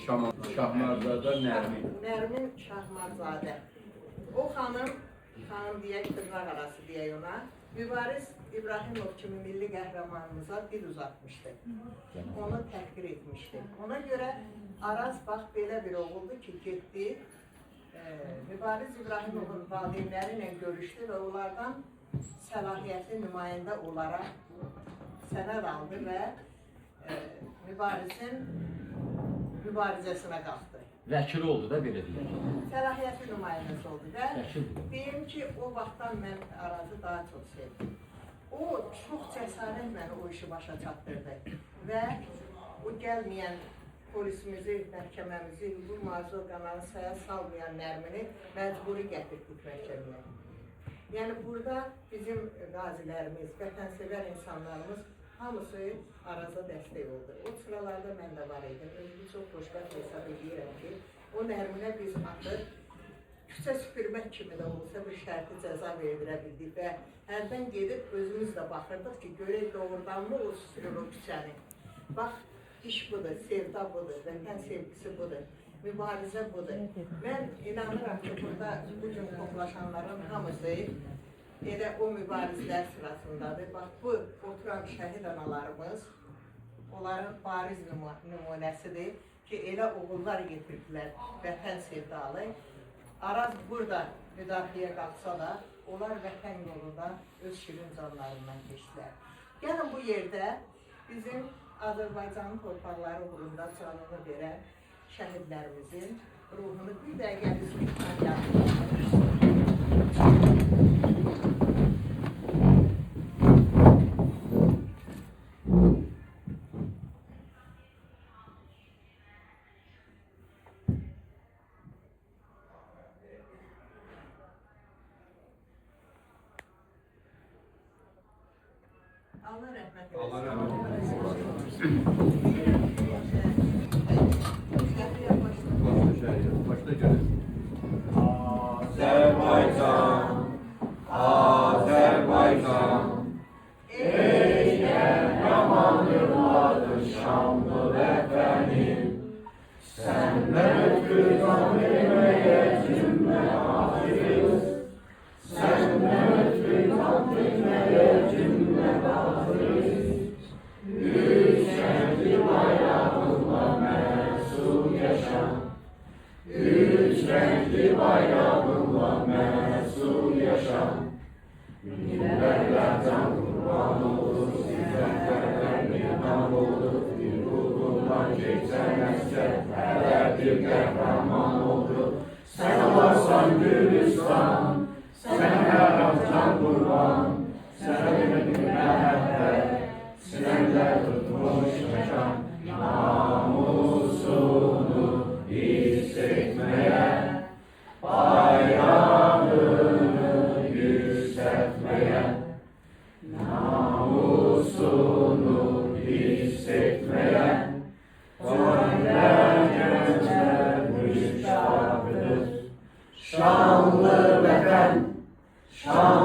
Şahmarzadə Nərmin. Nərmin Şahmarzadə. O xanım deyək, tırnaq arası deyək ona, Mübariz İbrahimov kimi milli qəhrəmanımıza dil uzatmışdı. Onu təhqir etmişdi. Ona görə Araz bax belə bir oğuldu ki, getdi, Mübariz İbrahimovun valideynləri ilə görüşdü və onlardan səlahiyyətli nümayəndə olaraq sənəd aldı və Mübarizin mübarizəsinə qalxdı. Vəkili oldu da belə deyək. Səlahiyyətli nümayəndəsi oldu və deyim ki, o vaxtdan mən Arazı daha çox sevdim. O çox cəsarətlə o işi başa çatdırdı və o gəlməyən polisimizi, məhkəməmizi, hüquq mühafizə orqanlarını saya salmayan Nərmini məcburi gətirdik məhkəməyə. Yəni burada bizim qazilərimiz, vətənsevər insanlarımız hamısı Araza dəstək oldu. O sıralarda mən də var idim. Özümü çox xoşbəxt hesab edirəm ki, o Nərminə biz atıb küçə süpürmək kimi də olsa bir şərti cəza verdirə bildik və hərdən gedib özümüz də baxırdıq ki, görək doğrudanmı o süpürür o küçəni. Bax, iş budur, sevda budur, vətən sevgisi budur, mübarizə budur. Mən inanıram ki, burada bugün toplaşanların hamısı elə o mübarizlər sırasındadır. Bax, bu oturan şəhid analarımız, onların bariz nümunəsidir ki, elə oğullar getirdilər vətən sevdalı. Araz burada müdafiəyə qalxsa da, onlar vətən yolunda öz şirin canlarından keçdilər. Gəlin bu yerdə bizim Azərbaycanın torpaqları uğrunda canını verən şəhidlərimizin ruhunu bir dəqiqə biz lütfen yadlayalım. Allah rəhmət eylesin. Allah rəhmət eylesin. Başda gəlin. Azərbaycan, Azərbaycan, ey qəhrəman övladı şanlı vətənim, səndən ötürü can verməyə cümlə hazırız, səndən ötürü can verməyə cümlə hazırız, üç rəngli bayrağınla məsul yaşam. Üç renkli bayrağınla məsul yaşam. Milletler can kurban olur, sizlerden nizam olur. Yurdumundan geçen esker, her bir qəhrəman oldu. Sen olarsan Gülüstan, sen her an can kurban. Sen bir məhəbbət, sinələr tutmuş mekan. Namusunu hissetmeye, bayrağını yükseltmeye, namusunu hissetmeye, Gönüller gençler müştakıdır. Şanlı vətən, şanlı